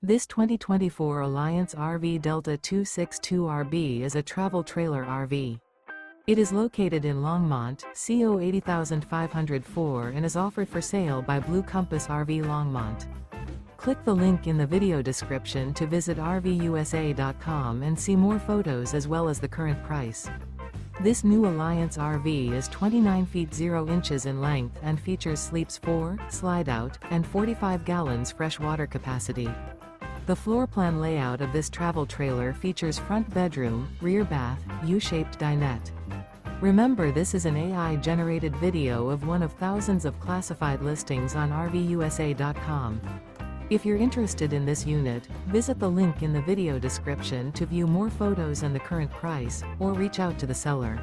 This 2024 Alliance RV Delta 262RB is a travel trailer RV. It is located in Longmont, CO 80504 and is offered for sale by Blue Compass RV Longmont. Click the link in the video description to visit RVUSA.com and see more photos as well as the current price. This new Alliance RV is 29 feet 0 inches in length and features sleeps 4, slide-out, and 45 gallons fresh water capacity. The floor plan layout of this travel trailer features front bedroom, rear bath, U-shaped dinette. Remember, this is an AI-generated video of one of thousands of classified listings on RVUSA.com. If you're interested in this unit, visit the link in the video description to view more photos and the current price, or reach out to the seller.